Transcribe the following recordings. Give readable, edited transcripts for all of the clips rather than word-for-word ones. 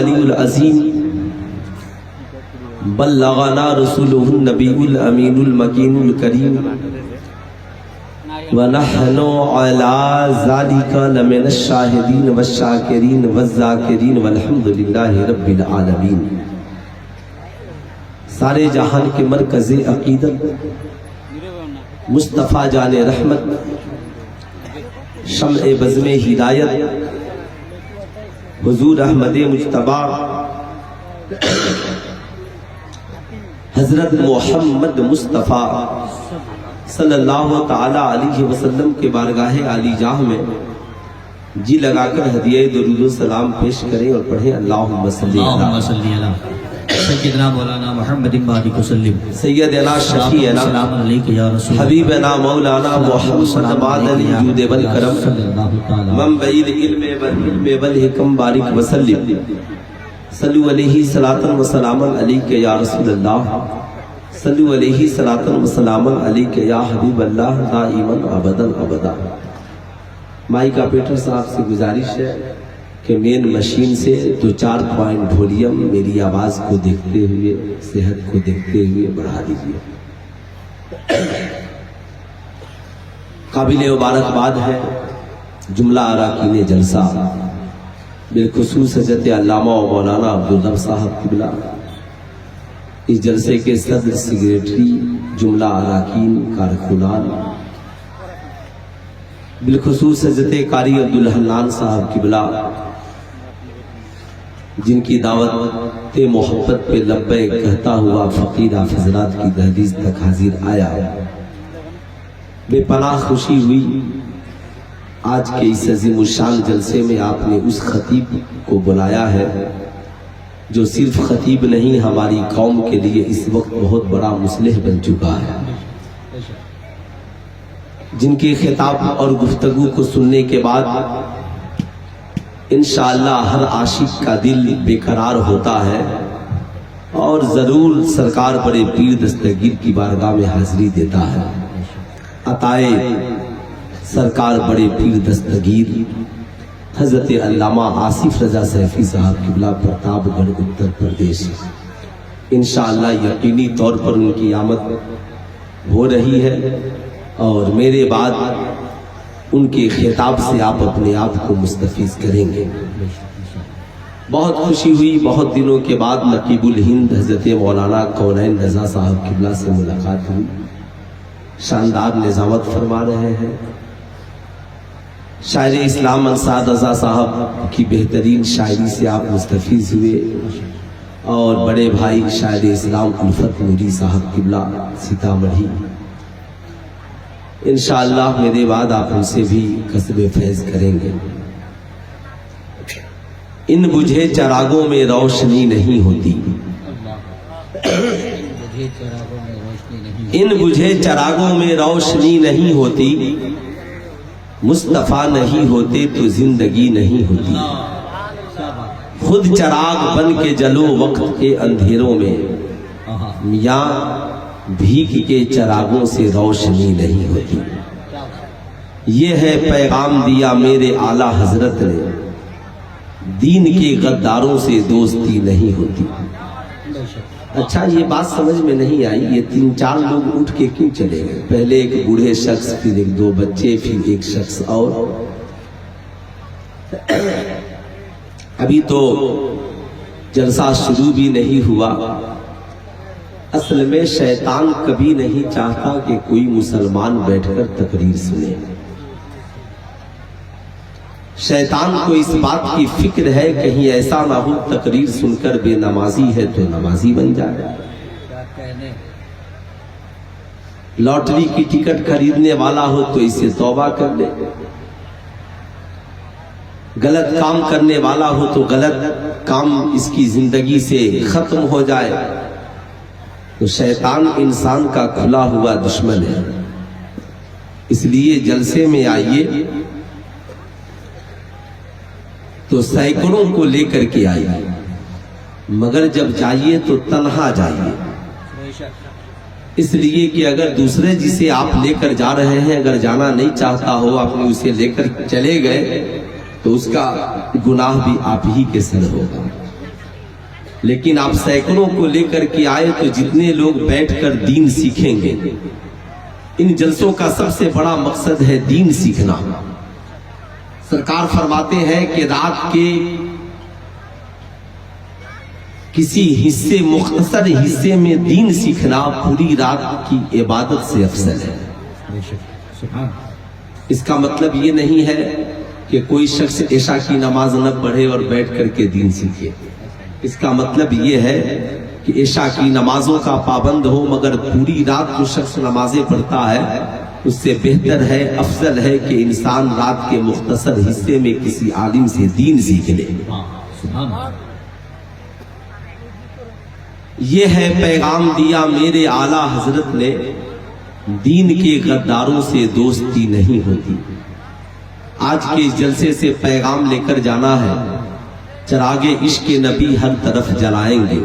العلی العظیم بلغنا رسوله النبی الامین المکین الکریم ونحن علی ذالک لمن الشاہدین والشاکرین والذاکرین والحمد للہ رب العالمین۔ سارے جہان کے مرکز عقیدت مصطفیٰ جان رحمت، شمع بزم ہدایت، حضور احمد مجتبی حضرت محمد مصطفیٰ صلی اللہ تعالی علیہ وسلم کے بارگاہ عالی جاہ میں جی لگا کر ہدیہ درود و سلام پیش کریں اور پڑھیں اللہم صلی اللہ سیدنا مولانا محمد بارک وسلم سیدنا شفیعنا السلام علیکہ یا رسول حبیبنا مولانا محمد معدن الجود والکرم منبع العلم والعلم والحکم بارک وسلم صلو علیہ صلاۃ و سلام علیکہ یا رسول اللہ صلو علیہ صلاۃ و سلام علیکہ یا حبیب اللہ دائما ابدا ابدا۔ مائک آپریٹر صاحب سے گزارش ہے کہ مین مشین سے 2-4 پوائنٹ وولیوم میری آواز کو دیکھتے ہوئے، صحت کو دیکھتے ہوئے بڑھا دیجیے۔ قابل مبارکباد ہے جملہ اراکین جلسہ، بالخصوص حضرت علامہ و مولانا عبدالرب صاحب قبلہ، اس جلسے کے صدر سیکریٹری، جملہ اراکین کارکنان، بالخصوص حضرت قاری عبدالحنان صاحب قبلہ، جن کی دعوت محبت پہ لبیک کہتا ہوا فقیر حضرات کی دہلیز تک حاضر آیا۔ بے پناہ خوشی ہوئی آج کے اس عظیم الشان جلسے میں آپ نے اس خطیب کو بلایا ہے جو صرف خطیب نہیں، ہماری قوم کے لیے اس وقت بہت بڑا مصلح بن چکا ہے، جن کے خطاب اور گفتگو کو سننے کے بعد انشاءاللہ ہر عاشق کا دل بے قرار ہوتا ہے اور ضرور سرکار بڑے پیر دستگیر کی بارگاہ میں حاضری دیتا ہے۔ عطائے سرکار بڑے پیر دستگیر حضرت علامہ آصف رضا سیفی صاحب قبلہ پرتاب گڑھ اتر پردیش، انشاءاللہ یقینی طور پر ان کی آمد ہو رہی ہے اور میرے بعد ان کے خطاب سے آپ اپنے آپ کو مستفیض کریں گے۔ بہت خوشی ہوئی، بہت دنوں کے بعد نقیب الہند حضرت مولانا کونین رضا صاحب قبلہ سے ملاقات ہوئی، شاندار نظامت فرما رہے ہیں۔ شاعر اسلام انصار رضا صاحب کی بہترین شاعری سے آپ مستفیض ہوئے اور بڑے بھائی شاعر اسلام الفت نوری صاحب قبلہ سیتامڑھی، انشاءاللہ میرے بعد آپ ان سے بھی کسب فیض کریں گے۔ ان بجھے چراغوں میں روشنی نہیں ہوتی، ان بجھے چراغوں میں روشنی نہیں ہوتی، مصطفیٰ نہیں ہوتے تو زندگی نہیں ہوتی، خود چراغ بن کے جلو وقت کے اندھیروں میں، میاں بھیگ کے چراغوں سے روشنی نہیں ہوتی۔ یہ ہے پیغام دیا میرے اعلیٰ حضرت نے، دین کے غداروں سے دوستی نہیں ہوتی۔ اچھا یہ بات سمجھ میں نہیں آئی، یہ 3-4 لوگ اٹھ کے کیوں چلے گئے؟ پہلے ایک بوڑھے شخص، پھر 1-2 بچے، پھر ایک شخص اور۔ ابھی تو جلسہ شروع بھی نہیں ہوا۔ اصل میں شیطان کبھی نہیں چاہتا کہ کوئی مسلمان بیٹھ کر تقریر سنے۔ شیطان کو اس بات کی فکر ہے کہیں ایسا نہ ہو تقریر سن کر بے نمازی ہے تو نمازی بن جائے، لاٹری کی ٹکٹ خریدنے والا ہو تو اسے توبہ کر لے، غلط کام کرنے والا ہو تو غلط کام اس کی زندگی سے ختم ہو جائے۔ تو شیطان انسان کا کھلا ہوا دشمن ہے، اس لیے جلسے میں آئیے تو سینکڑوں کو لے کر کے آئیے، مگر جب جائیے تو تنہا جائیے، اس لیے کہ اگر دوسرے جسے آپ لے کر جا رہے ہیں اگر جانا نہیں چاہتا ہو، آپ نے اسے لے کر چلے گئے تو اس کا گناہ بھی آپ ہی کے سر ہوگا۔ لیکن آپ سینکڑوں کو لے کر کے آئے تو جتنے لوگ بیٹھ کر دین سیکھیں گے، ان جلسوں کا سب سے بڑا مقصد ہے دین سیکھنا۔ سرکار فرماتے ہیں کہ رات کے کسی حصے، مختصر حصے میں دین سیکھنا پوری رات کی عبادت سے افضل ہے۔ اس کا مطلب یہ نہیں ہے کہ کوئی شخص عشاء کی نماز نہ پڑھے اور بیٹھ کر کے دین سیکھے۔ اس کا مطلب یہ ہے کہ عشاء کی نمازوں کا پابند ہو، مگر پوری رات جو شخص نمازیں پڑھتا ہے اس سے بہتر ہے، افضل ہے کہ انسان رات کے مختصر حصے میں کسی عالم سے دین سیکھ لے۔ یہ ہے پیغام دیا میرے اعلیٰ حضرت نے، دین کے غداروں سے دوستی نہیں ہوتی۔ آج کے اس جلسے سے پیغام لے کر جانا ہے، چراغ عشق نبی ہر طرف جلائیں گے،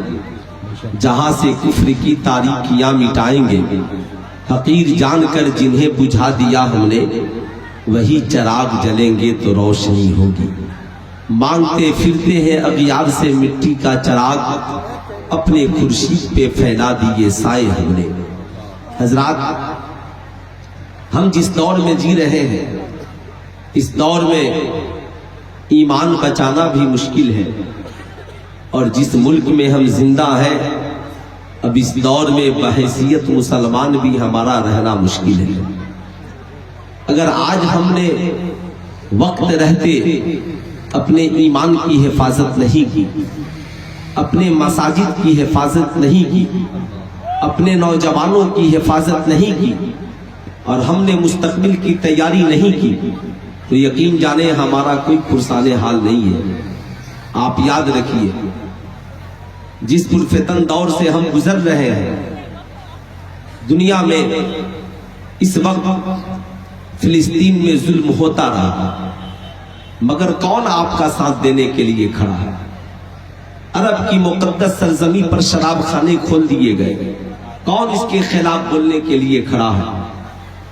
جہاں سے کفر کی تاریکیاں مٹائیں گے، حقیر جان کر جنہیں بجھا دیا ہم نے، وہی چراغ جلیں گے تو روشنی ہوگی۔ مانگتے پھرتے ہیں اغیار سے مٹی کا چراغ، اپنے خورشید پہ پھیلا دیے سائے ہم نے۔ حضرات، ہم جس دور میں جی رہے ہیں، اس دور میں ایمان بچانا بھی مشکل ہے، اور جس ملک میں ہم زندہ ہیں اب اس دور میں بحیثیت مسلمان بھی ہمارا رہنا مشکل ہے۔ اگر آج ہم نے وقت رہتے اپنے ایمان کی حفاظت نہیں کی، اپنے مساجد کی حفاظت نہیں کی، اپنے نوجوانوں کی حفاظت نہیں کی، اور ہم نے مستقبل کی تیاری نہیں کی، تو یقین جانے ہمارا کوئی پرسان حال نہیں ہے۔ آپ یاد رکھیے، جس پرفتن دور سے ہم گزر رہے ہیں، دنیا میں اس وقت فلسطین میں ظلم ہوتا رہا، مگر کون آپ کا ساتھ دینے کے لیے کھڑا ہے؟ عرب کی مقدس سرزمین پر شراب خانے کھول دیے گئے، کون اس کے خلاف بولنے کے لیے کھڑا ہے؟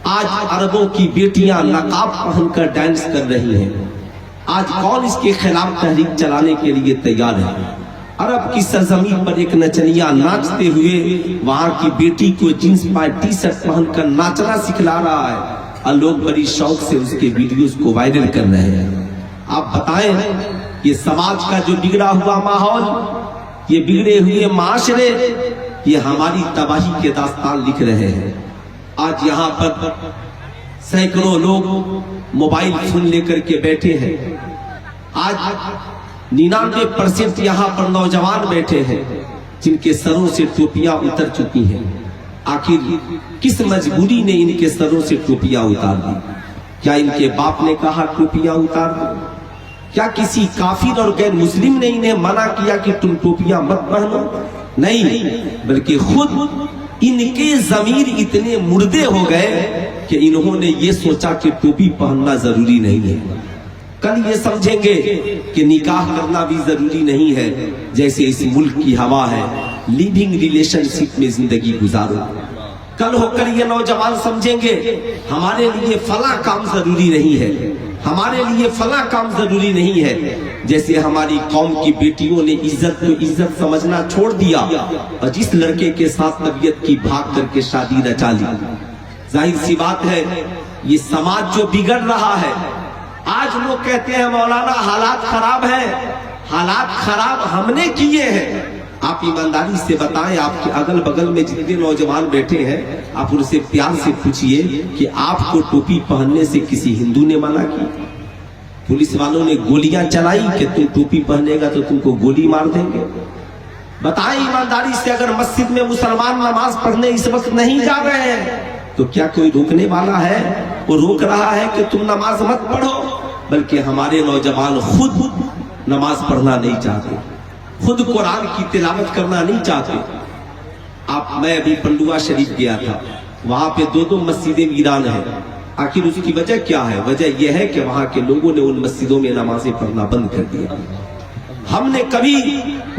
آج عربوں کی بیٹیاں نقاب پہن کر ڈانس کر رہی ہیں، آج کون اس کے خلاف تحریک چلانے کے لیے تیار ہے؟ عرب کی سرزمین پر ایک نچنیا ناچتے ہوئے وہاں کی بیٹی کو جینس پینٹ ٹی شرٹ پہن کر ناچنا سکھلا رہا ہے، اور لوگ بڑی شوق سے اس کے ویڈیوز کو وائرل کر رہے ہیں۔ آپ بتائیں، یہ سماج کا جو بگڑا ہوا ماحول، یہ بگڑے ہوئے معاشرے، یہ ہماری تباہی کے داستان لکھ رہے ہیں۔ آج یہاں پر سینکڑوں لوگ موبائل فون لے کر کے بیٹھے ہیں، آج 99% یہاں پر نوجوان بیٹھے ہیں جن کے سروں سے ٹوپیاں اتر چکی ہیں۔ آخر کس مجبوری نے ان کے سروں سے ٹوپیاں اتار دی؟ کیا ان کے باپ نے کہا ٹوپیاں اتار دی؟ کیا کسی کافر اور غیر مسلم نے انہیں منع کیا کہ تم ٹوپیاں مت پہنو؟ نہیں، بلکہ خود ان کے ضمیر اتنے مردے ہو گئے کہ انہوں نے یہ سوچا کہ ٹوپی پہننا ضروری نہیں ہے۔ کل یہ سمجھیں گے کہ نکاح کرنا بھی ضروری نہیں ہے، جیسے اس ملک کی ہوا ہے، لیونگ ریلیشن شپ میں زندگی گزارو۔ کل ہو کر یہ نوجوان سمجھیں گے ہمارے لیے فلاں کام ضروری نہیں ہے، ہمارے لیے فلاں کام ضروری نہیں ہے، جیسے ہماری قوم کی بیٹیوں نے عزت کو عزت سمجھنا چھوڑ دیا اور جس لڑکے کے ساتھ طبیعت کی بھاگ کر کے شادی رچا لی۔ ظاہر سی بات ہے، یہ سماج جو بگڑ رہا ہے، آج لوگ کہتے ہیں مولانا حالات خراب ہیں، حالات خراب ہم نے کیے ہیں۔ آپ ایمانداری سے بتائیں، آپ کے اگل بگل میں جتنے نوجوان بیٹھے ہیں، آپ ان سے پیار سے پوچھئے کہ آپ کو ٹوپی پہننے سے کسی ہندو نے منع کی؟ پولیس والوں نے گولیاں چلائی کہ تم ٹوپی پہنے گا تو تم کو گولی مار دیں گے؟ بتائیں ایمانداری سے، اگر مسجد میں مسلمان نماز پڑھنے اس وقت نہیں جا رہے ہیں تو کیا کوئی روکنے والا ہے؟ وہ روک رہا ہے کہ تم نماز مت پڑھو، بلکہ ہمارے نوجوان خود نماز پڑھنا نہیں چاہتے، خود قرآن کی تلاوت کرنا نہیں چاہتے۔ میں ابھی پنڈوا شریف گیا تھا، وہاں پہ 2 مسجدیں ویران ہیں۔ آخر اس کی وجہ کیا ہے؟ وجہ یہ ہے کہ وہاں کے لوگوں نے ان مسجدوں میں نمازیں پڑھنا بند کر دیا۔ ہم نے کبھی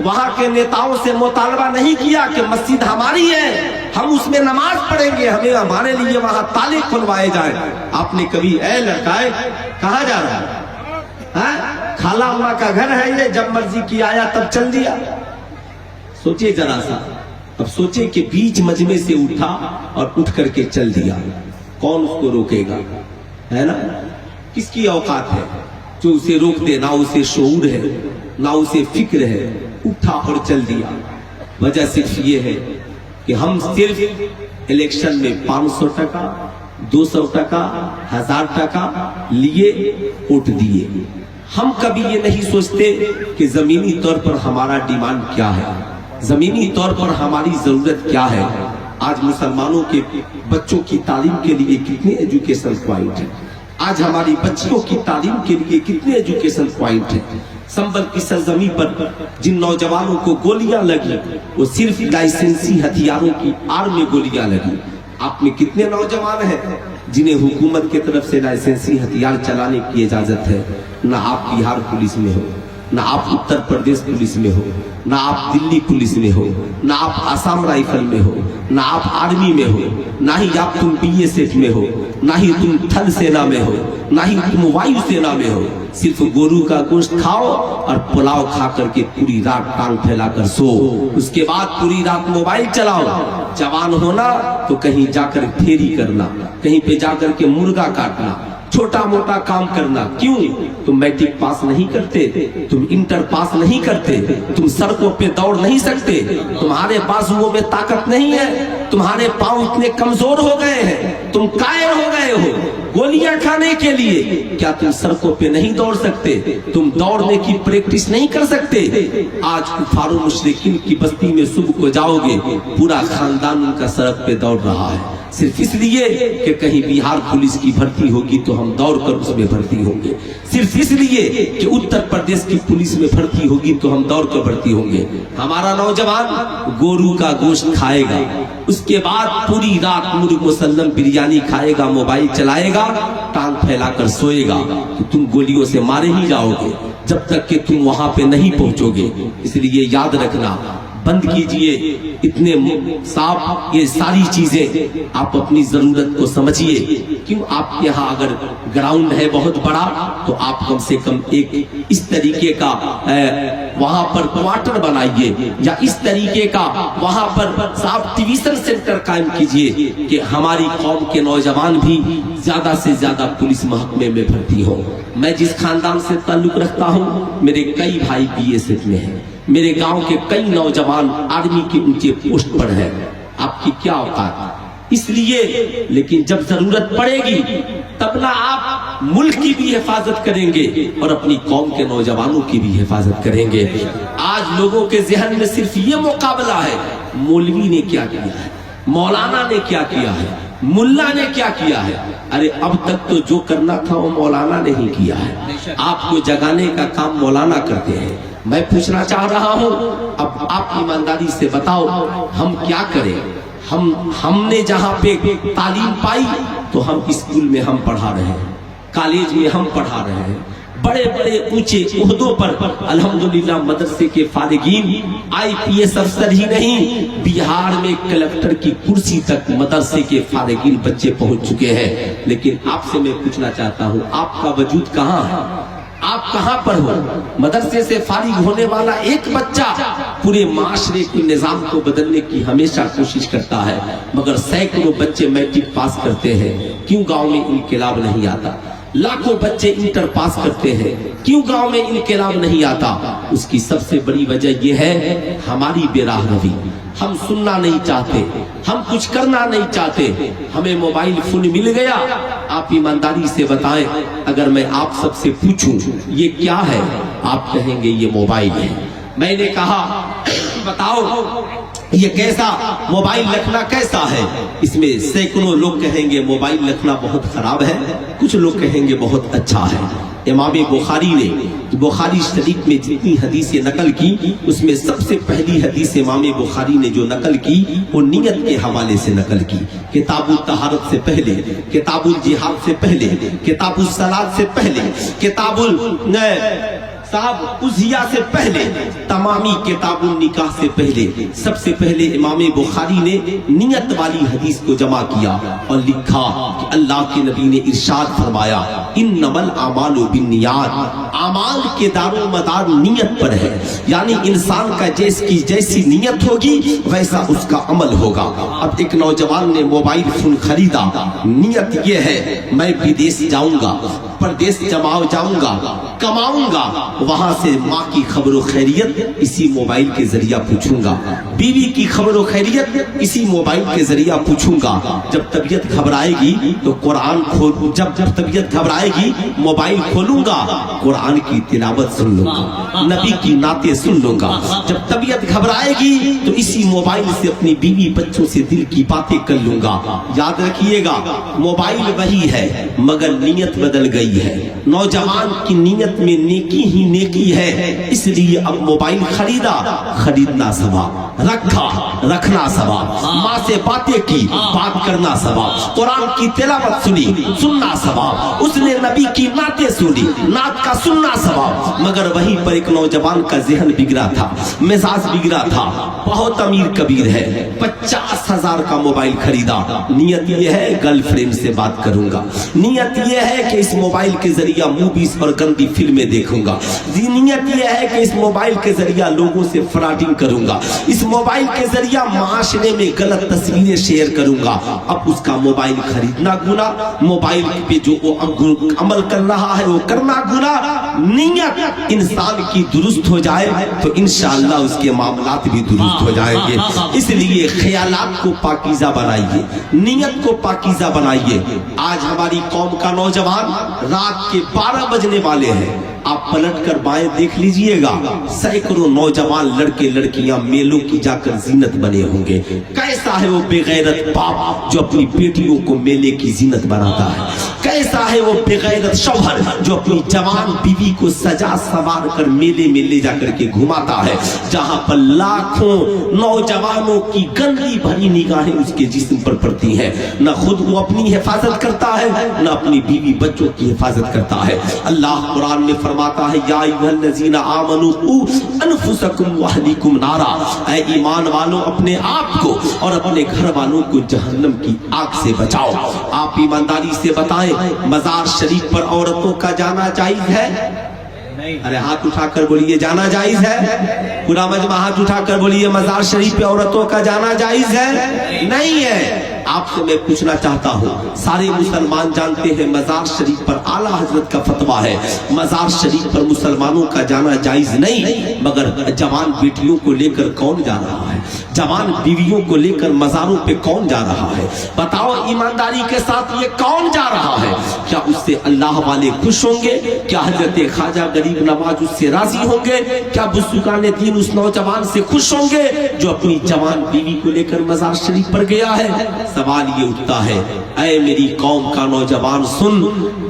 وہاں کے نیتاؤں سے مطالبہ نہیں کیا کہ مسجد ہماری ہے، ہم اس میں نماز پڑھیں گے، ہمیں ہمارے لیے وہاں تالے کھلوائے جائیں۔ آپ نے کبھی اے لڑکائے کہاں جا رہا ہے؟ خالہ اماں کا گھر ہے یہ، جب مرضی کی آیا تب چل دیا۔ सोचे जरा सा, अब सोचे कि बीच मजमे से उठा और उठ करके चल दिया, कौन उसको रोकेगा, है ना? किसकी औकात है जो उसे रोक दे? ना उसे शऊर है, ना उसे फिक्र है, उठा और चल दिया। वजह सिर्फ ये है कि हम सिर्फ इलेक्शन में 500 टका, 200 टका, 1000 टका लिए वोट दिए। हम कभी ये नहीं सोचते कि जमीनी तौर पर हमारा डिमांड क्या है, जमीनी तौर पर हमारी जरूरत क्या है। आज मुसलमानों के बच्चों की तालीम के लिए कितने एजुकेशन पॉइंट है, आज हमारी बच्चियों की तालीम के लिए कितने एजुकेशन पॉइंट है। संबल की सरजमी पर जिन नौजवानों को गोलियां लगी वो सिर्फ लाइसेंसी हथियारों की आड़ में गोलियां लगी। आप में कितने नौजवान हैं जिन्हें हुकूमत की तरफ से लाइसेंसी हथियार चलाने की इजाजत है? ना आप बिहार पुलिस में हो, ना आप उत्तर प्रदेश पुलिस में हो, ना आप दिल्ली पुलिस में हो, ना आप आसाम राइफल में हो, ना आप आर्मी में हो, ना ही आप तुम बीएसएफ में हो, ना ही तुम थल सेना में हो, ना ही तुम वायु सेना में हो। सिर्फ गोरू का गोश्त खाओ और पुलाव खा करके पूरी रात टांग फैलाकर सो, उसके बाद पूरी रात मोबाइल चलाओ। जवान होना तो कहीं जाकर फेरी करना, कहीं पे जाकर के मुर्गा काटना, छोटा मोटा काम करना। क्यों? तुम मैट्रिक पास नहीं करते, तुम इंटर पास नहीं करते, तुम सड़कों पे दौड़ नहीं सकते, तुम्हारे बाजुओं में ताकत नहीं है, तुम्हारे पांव इतने कमजोर हो गए हैं, तुम कायर हो गए हो गोलियां खाने के लिए। क्या तुम सड़कों पे नहीं दौड़ सकते? तुम दौड़ने की प्रैक्टिस नहीं कर सकते? आज कुफारो मुशरिकीन की बस्ती में सुबह को जाओगे, पूरा खानदान उनका सड़क पे दौड़ रहा है, सिर्फ इसलिए कि कहीं बिहार पुलिस की भर्ती होगी तो हम दौड़कर उसमें भर्ती होंगे, सिर्फ इसलिए कि उत्तर प्रदेश की पुलिस में भर्ती होगी तो हम दौड़कर भर्ती होंगे। हमारा नौजवान गोरू का गोश्त खाएगा, उसके बाद पूरी रात मुर्ग मुसल्लम बिरयानी खाएगा, मोबाइल चलाएगा, टांग फैलाकर सोएगा, तो तुम गोलियों से मारे ही जाओगे जब तक कि तुम वहां पे नहीं पहुंचोगे। इसलिए याद रखना, बंद कीजिए इतने साफ ये सारी चीजें, आप अपनी जरूरत को समझिए। क्यों? आपके यहाँ अगर ग्राउंड है बहुत बड़ा तो आप कम से कम एक इस तरीके का वहां पर क्वार्टर बनाइए, या इस तरीके का वहां पर साफ ट्यूशन सेंटर कायम कीजिए कि हमारी कौम के नौजवान भी ज्यादा से ज्यादा पुलिस महकमे में भर्ती हो। मैं जिस खानदान से ताल्लुक रखता हूँ, मेरे कई भाई बीएसएफ में हैं, मेरे गांव के कई नौजवान आर्मी के ऊंचे पोस्ट पर हैं। आपकी क्या औकात? इसलिए लेकिन जब जरूरत पड़ेगी तब ना आप मुल्क की भी हिफाजत करेंगे और अपनी कौम के नौजवानों की भी हिफाजत करेंगे। आज लोगों के जहन में सिर्फ ये मुकाबला है, मौलवी ने क्या किया है, मौलाना ने क्या किया है, मुल्ला ने क्या किया है। अरे अब तक तो जो करना था वो मौलाना ने ही किया है, आपको जगाने का काम मौलाना करते हैं। मैं पूछना चाह रहा हूं, अब आप ईमानदारी से बताओ हम क्या करें? हमने जहां पे तालीम पाई तो हम स्कूल में हम पढ़ा रहे हैं, कॉलेज में हम पढ़ा रहे हैं, बड़े बड़े ऊंचे ओहदों पर अल्हम्दुलिल्लाह मदरसे के फारिगीन आईपीएस अफसर ही नहीं, बिहार में कलेक्टर की कुर्सी तक मदरसे के फारिगीन बच्चे पहुंच चुके हैं। लेकिन आपसे मैं पूछना चाहता हूं, आपका वजूद कहां है? आप कहां पर हो? मदरसे से फारिग होने वाला एक बच्चा पूरे माशरे के निजाम को बदलने की हमेशा कोशिश करता है, मगर सैकड़ों बच्चे मैट्रिक पास करते हैं, क्यों गांव में इनकलाब नहीं आता? लाखों बच्चे इंटर पास करते हैं, क्यों गांव में इनकलाब नहीं आता? उसकी सबसे बड़ी वजह यह है हमारी बेराहरवी। हम सुनना नहीं चाहते, हम कुछ करना नहीं चाहते। हमें मोबाइल फोन मिल गया, आप ईमानदारी से बताएं, अगर मैं आप सबसे पूछूं ये क्या है, आप कहेंगे ये मोबाइल है। मैंने कहा बताओ ये कैसा मोबाइल रखना कैसा है? इसमें सैकड़ों लोग कहेंगे मोबाइल रखना बहुत खराब है, कुछ लोग कहेंगे बहुत अच्छा है। इमाम बुखारी ने बुखारी शरीफ में जितनी हदीसें नकल की, उसमें सबसे पहली हदीस इमाम बुखारी ने जो नकल की वो नियत के हवाले से नकल की। किताबुल तहारत से पहले, किताबुल जिहाद से पहले, किताबुल सलात से पहले, किताबुल साहब उजिया से पहले तमामी किताबुन निकाह से पहले सबसे पहले इमाम बुखारी ने नियत वाली हदीस को जमा किया और लिखा कि अल्लाह के नबी ने इरशाद फरमाया इन्नमल आमालु बिन्नियात, आमाल के दारो मदार नियत पर है, यानी इंसान का जैसी नियत होगी वैसा उसका अमल होगा। अब एक नौजवान ने मोबाइल फोन खरीदा, नियत ये है मैं विदेश जाऊंगा, परदेश जाऊंगा, कमाऊंगा, वहां से माँ की खबरों खैरियत इसी मोबाइल के जरिया पूछूंगा, बीवी की खबरों खैरियत इसी मोबाइल के जरिया पूछूंगा। जब तबीयत घबराएगी तो कुरान खोल, जब तबीयत घबराएगी मोबाइल खोलूंगा, कुरान की तिलावत सुन लूंगा, नबी की नाते सुन लूंगा। जब तबीयत घबराएगी तो इसी मोबाइल से अपनी बीवी बच्चों से दिल की बातें कर लूंगा। याद रखिएगा, मोबाइल वही है मगर नीयत बदल गई है। नौजवान की नीयत में नेकी ही नेकी है, इसलिए अब मोबाइल खरीदना सवाब, रखना सवाब, माँ से बातें की, बात करना सवाब, कुरान की तिलावत सुनना सवाब, उसने नबी की नाते सुनी, नात का सुनना सवाब। मगर वहीं पर एक नौजवान का ज़हन बिगड़ा था, मिजाज बिगड़ा था, बहुत अमीर कबीर है, 50,000 का मोबाइल खरीदा। नियत यह है गर्लफ्रेंड से बात करूंगा, नियत यह है कि इस मोबाइल के जरिया मूवीज और गंदी फिल्में देखूंगा, नियत यह है कि इस मोबाइल के जरिया लोगों से फ्रॉडिंग करूंगा, इस मोबाइल के जरिया माशरे में गलत तस्वीरें शेयर करूंगा। अब उसका मोबाइल खरीदना गुना, मोबाइल पे जो वो अमल कर रहा है वो करना गुना। नियत इंसान की दुरुस्त हो जाए तो इंशाअल्लाह उसके मामलात भी दुरुस्त हो जाएंगे। इसलिए ख्यालात को पाकीज़ा बनाइए, नियत को पाकीज़ा बनाइए। आज हमारी कौम का नौजवान रात के 12 बजने वाले हैं, आप पलट कर बाएं देख लीजिएगा, सैकड़ों नौजवान लड़के लड़कियां मेलों की जाकर जीनत बने होंगे। कैसा है वो बेगैरत बाप जो अपनी बेटियों को मेले की जीनत बनाता है, कैसा है वो बेगैरत शौहर जो अपनी जवान बीवी को सजा सवार कर मेले में ले जाकर के घुमाता है, जहां पर लाखों नौजवानों की गंदी भरी निगाहें उसके जिस्म पर पड़ती हैं। न खुद वो अपनी हिफाजत करता है, न अपनी बीवी बच्चों की हिफाजत करता है। अल्लाह कुरान में फरमाता है या अय्युहल्लज़ीना आमनू क़ू अनफुसकुम व अहलीकुम नारा, ऐ ईमान वालों अपने आप को और अपने घर वालों को जहन्नम की आग से बचाओ। आप ईमानदारी से बताएं, मजार शरीफ पर औरतों का जाना जायज है? अरे हाथ उठाकर बोलिए जाना जायज है। पूरा मजमा हाथ उठाकर बोलिए मजार शरीफ पे औरतों का जाना जायज है? नहीं है। आपसे मैं पूछना चाहता हूँ, सारे मुसलमान जानते हैं मजार शरीफ पर आला हजरत का फतवा है, मजार शरीफ पर मुसलमानों का जाना जायज नहीं, मगर जवान बेटियों को लेकर कौन जा रहा है, जवान बीवियों को लेकर मजारों पे कौन जा रहा है? बताओ ईमानदारी के साथ, ये कौन जा रहा है? क्या उससे अल्लाह वाले खुश होंगे? क्या हजरत ख्वाजा गरीब नवाज उससे राजी होंगे? क्या बुज़ुर्गान दीन उस नौजवान से खुश होंगे जो अपनी जवान बीवी को लेकर मजार शरीफ पर गया है? सवाल ये उठता है, ऐ मेरी कौम का नौजवान सुन,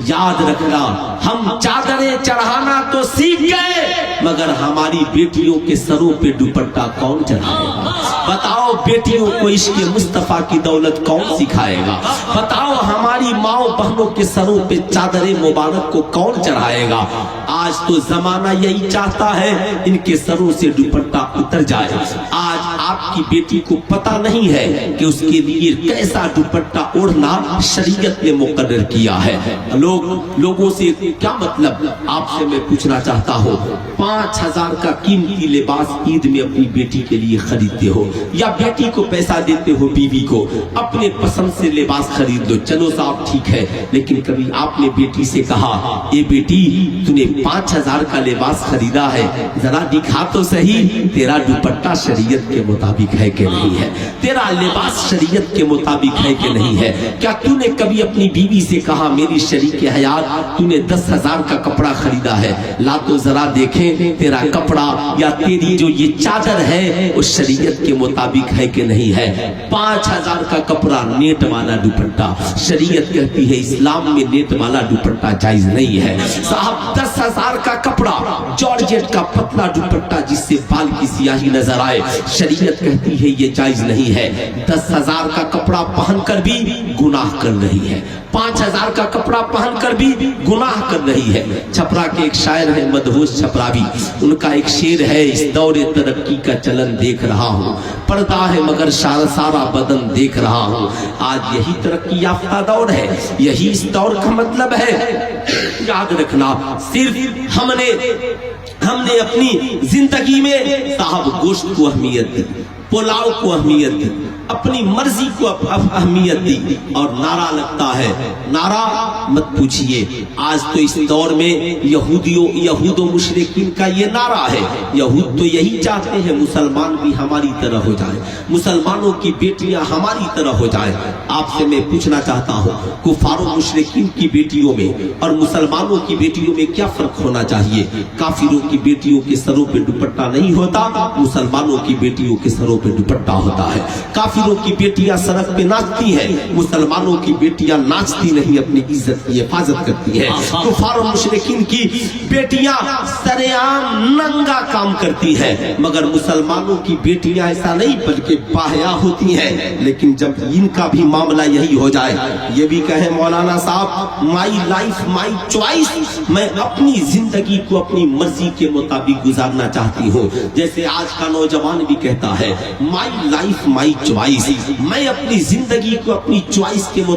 याद रखना, हम चादरें चढ़ाना तो सीख गए, मगर हमारी बेटियों के सरों पे दुपट्टा कौन चढ़ाएगा? बताओ बेटियों को इश्क़ मुस्तफा की दौलत कौन सिखाएगा? बताओ हमारी माओ बहनों के सरों पे चादरे मुबारक को कौन चढ़ाएगा? आज तो जमाना यही चाहता है इनके सरों से दुपट्टा उतर जाए। आज आपकी बेटी को पता नहीं है कि उसके लिए कैसा दुपट्टा ओढ़ना शरीयत ने मुकर्रर किया है। लोगों से क्या मतलब, आपसे मैं पूछना चाहता हूँ, 5,000 का कीमती लिबास ईद में अपनी बेटी के लिए खरीदते हो या बेटी को पैसा देते हो, बीवी को अपने पसंद से लिबास खरीद लो, चलो साहब ठीक है, लेकिन कभी आपने बेटी से कहा, ए बेटी तूने 5,000 का लिबास खरीदा है, जरा दिखा तो सही तेरा दुपट्टा शरीयत के मुताबिक है कि नहीं है, तेरा लिबास शरीयत के मुताबिक है कि नहीं है? क्या तूने कभी अपनी बीवी से कहा, मेरी शरीक हयात तूने 10,000 का कपड़ा खरीदा है, ला तो जरा देखें तेरा कपड़ा या तेरी जो ये चादर है वो शरीयत के मुताबिक है कि नहीं है? 5,000 का कपड़ा, नेट वाला दुपट्टा, शरीयत कहती है इस्लाम में नेट वाला दुपट्टा जायज नहीं है। साहब 10,000 का कपड़ा, जॉर्जेट का पतला दुपट्टा जिससे बाल की सियाही नजर आए, शरीयत कहती है ये जायज नहीं है। 10,000 का कपड़ा पहनकर भी गुनाह कर रही है, 5,000 का कपड़ा पहनकर भी गुनाह कर रही है। छपरा के एक शायर है मदहोश छपरावी, उनका एक शेर है, इस दौरे तरक्की का चलन देख रहा हूँ, पर्दा है मगर सारा बदन देख रहा हूँ। आज यही तरक्की याफ्ता दौर है, यही इस दौर का मतलब है। याद रखना, सिर्फ हमने अपनी जिंदगी में साहब गोश्त को अहमियत दी, पुलाव को अहमियत दी, अपनी मर्जी को अहमियत दी, और नारा लगता है, नारा मत पूछिए। आज तो इस दौर में यहूदो मुशरिकीन का ये नारा है। यहूद तो यही चाहते हैं मुसलमान भी हमारी तरह हो जाए, मुसलमानों की बेटियां हमारी तरह हो जाए। आपसे मैं पूछना चाहता हूँ, कुफारो मुशरिकीन की बेटियों में और मुसलमानों की बेटियों में क्या फर्क होना चाहिए? काफिरों की बेटियों के सरों पे दुपट्टा नहीं होता, मुसलमानों की बेटियों के सरों पे दुपट्टा होता है। काफिरों की बेटियां सड़क पे नाचती हैं, मुसलमानों की बेटियां नाचती नहीं, अपनी इज्जत की हिफाजत करती है। कुफार और मुशरिकीन की बेटियां सरेआम नंगा काम करती है, मगर मुसलमानों की बेटियां ऐसा नहीं बल्कि बाहया होती हैं। लेकिन जब इनका भी मामला यही हो जाए, ये भी कहे मौलाना साहब माई लाइफ माई चॉइस, मैं अपनी जिंदगी को अपनी मर्जी के मुताबिक गुजारना चाहती हूँ। जैसे आज का नौजवान भी कहता है माई लाइफ माई चॉइस, मैं अपनी जिंदगी को अपनी चॉइस के मुताबिक